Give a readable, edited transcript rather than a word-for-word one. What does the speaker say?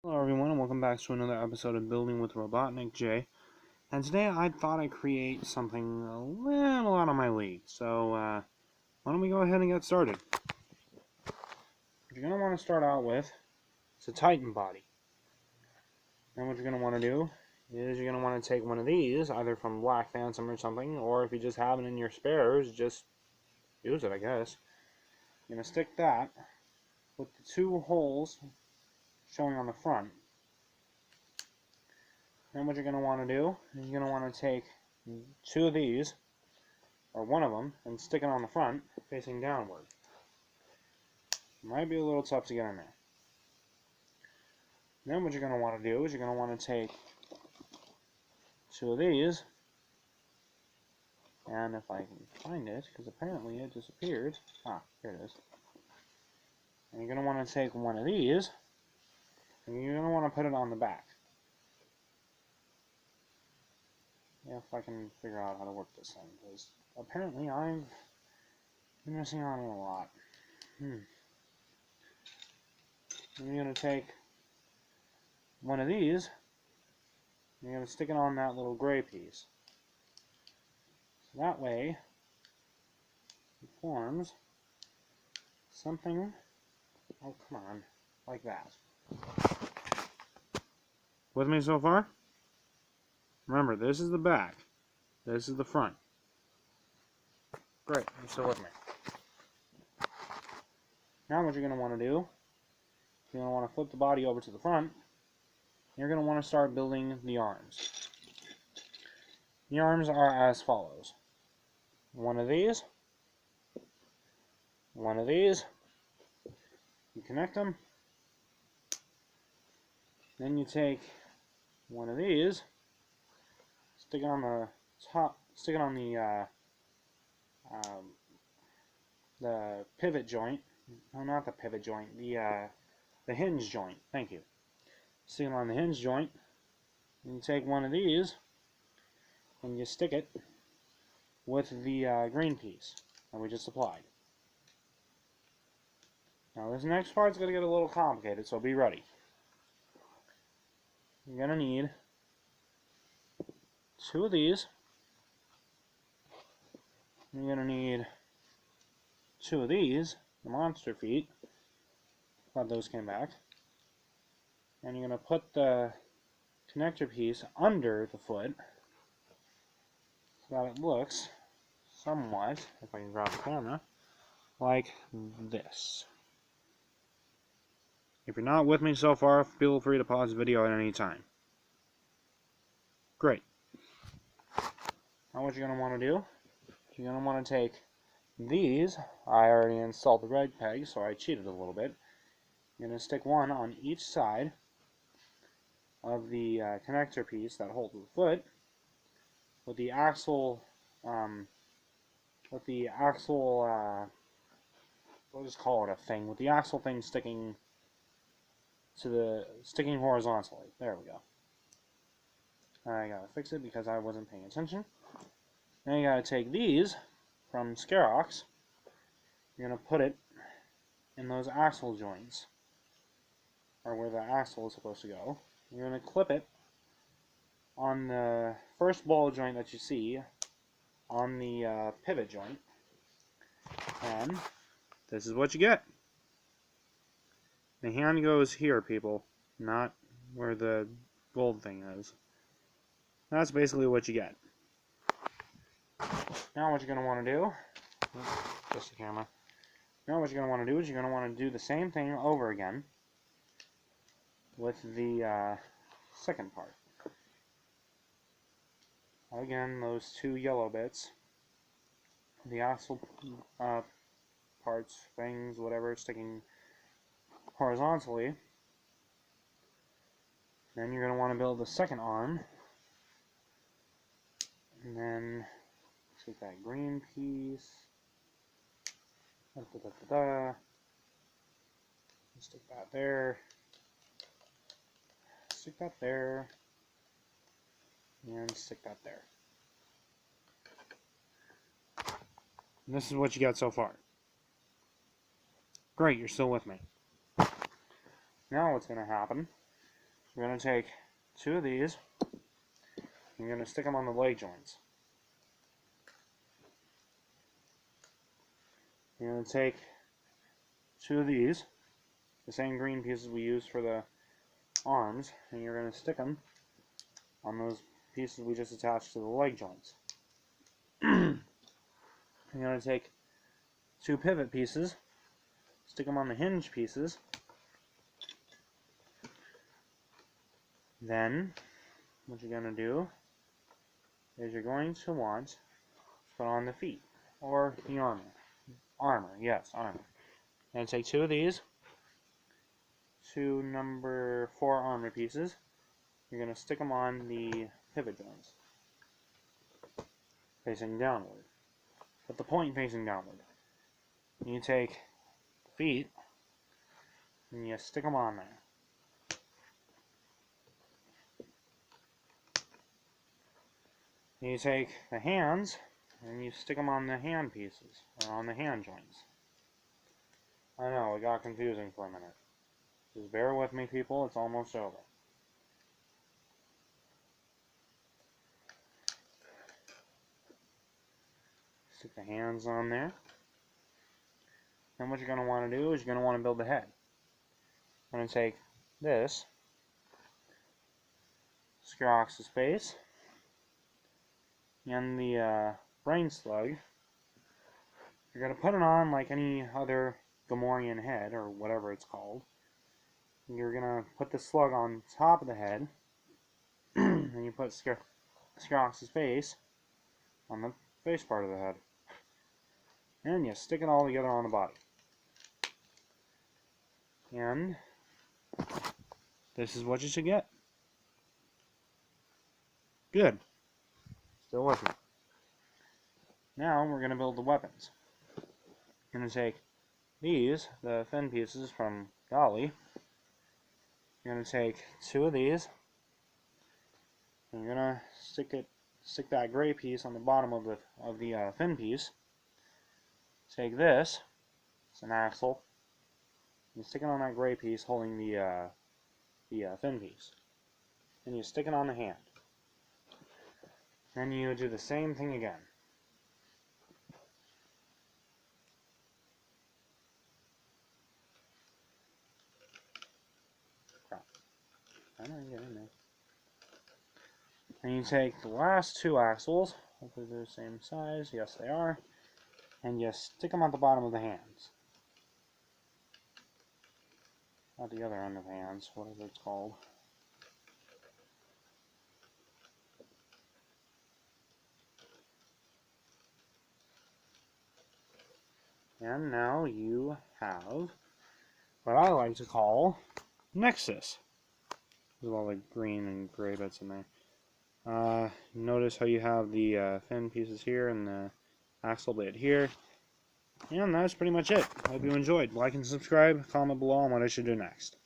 Hello everyone and welcome back to another episode of Building with Robotnik J. And today I thought I'd create something a little out of my league. So why don't we go ahead and get started. What you're going to want to start out with is a Titan body. And what you're going to want to do is you're going to want to take one of these, either from Black Phantom or something, or if you just have it in your spares, just use it, I guess. You're going to stick that with the two holes showing on the front. Then what you're going to want to do is you're going to want to take two of these, or one of them, and stick it on the front, facing downward. It might be a little tough to get in there. Then what you're going to want to do is you're going to want to take two of these, and if I can find it, because apparently it disappeared. Here it is. And you're going to want to take one of these, and you're going to want to put it on the back. If I can figure out how to work this thing, because apparently I've been missing out on a lot. Then you're going to take one of these, and you're going to stick it on that little gray piece. So that way, it forms something, oh come on, like that. With me so far? Remember, this is the back. This is the front. Great, you're still with me. Now what you're going to want to do, you're going to want to flip the body over to the front. You're going to want to start building the arms. The arms are as follows. One of these. One of these. You connect them. Then you take one of these. Stick it on the top. Stick it on the pivot joint. No, not the pivot joint. The hinge joint. Thank you. Stick it on the hinge joint. And you take one of these, and you stick it with the green piece that we just applied. Now this next part's going to get a little complicated, so be ready. You're going to need two of these. You're going to need two of these, the monster feet. Glad those came back. And you're going to put the connector piece under the foot so that it looks somewhat, if I can grab the camera, like this. If you're not with me so far, feel free to pause the video at any time. Great. Now what you're going to want to do, you're going to want to take these. I already installed the red peg, so I cheated a little bit. You're going to stick one on each side of the connector piece that holds the foot, with the axle, we'll just call it a thing, with the axle thing sticking horizontally. There we go. I gotta fix it because I wasn't paying attention. Then you gotta take these from Scarox. You're gonna put it in those axle joints, or where the axle is supposed to go. You're gonna clip it on the first ball joint that you see on the pivot joint, and this is what you get. The hand goes here, people, not where the gold thing is. That's basically what you get. Now what you're going to want to do, just the camera. Now what you're going to want to do is you're going to want to do the same thing over again with the second part. Again, those two yellow bits, the axle parts, things, whatever, sticking horizontally. Then you're going to want to build the second arm. And then take that green piece. Stick that there. Stick that there. And stick that there. And this is what you got so far. Great, you're still with me. Now what's going to happen we're going to take two of these. You're going to stick them on the leg joints. You're going to take two of these, the same green pieces we used for the arms, and you're going to stick them on those pieces we just attached to the leg joints. You're going to take two pivot pieces, stick them on the hinge pieces. Then, what you're going to do is you're going to want to put on the feet, or the armor. Armor, yes, armor. You're going to take two of these, two number 4 armor pieces. You're going to stick them on the pivot joints, facing downward, with the point facing downward. You take the feet, and you stick them on there. You take the hands, and you stick them on the hand pieces, or on the hand joints. I know, it got confusing for a minute. Just bear with me, people, it's almost over. Stick the hands on there. Then what you're going to want to do is you're going to want to build the head. I'm going to take this, Scarox's face, and the brain slug. You're going to put it on like any other Gamorrean head, or whatever it's called. You're going to put the slug on top of the head, and you put Scarox's face on the face part of the head. And you stick it all together on the body. And this is what you should get. Good. Still with me. Now we're going to build the weapons. We're going to take these, the fin pieces from Golly. You're going to take two of these. And you're going to stick that gray piece on the bottom of the fin piece. Take this. It's an axle. You stick it on that gray piece holding the fin piece. And you stick it on the hand. Then you do the same thing again. Crap. I don't get in there. And you take the last two axles. Hopefully they're the same size. Yes, they are. And you stick them at the bottom of the hands. Not the other end of the hands, whatever it's called. And now you have what I like to call Nexus. There's all the green and gray bits in there. Notice how you have the fin pieces here and the axle bit here. And that's pretty much it. Hope you enjoyed. Like and subscribe, comment below on what I should do next.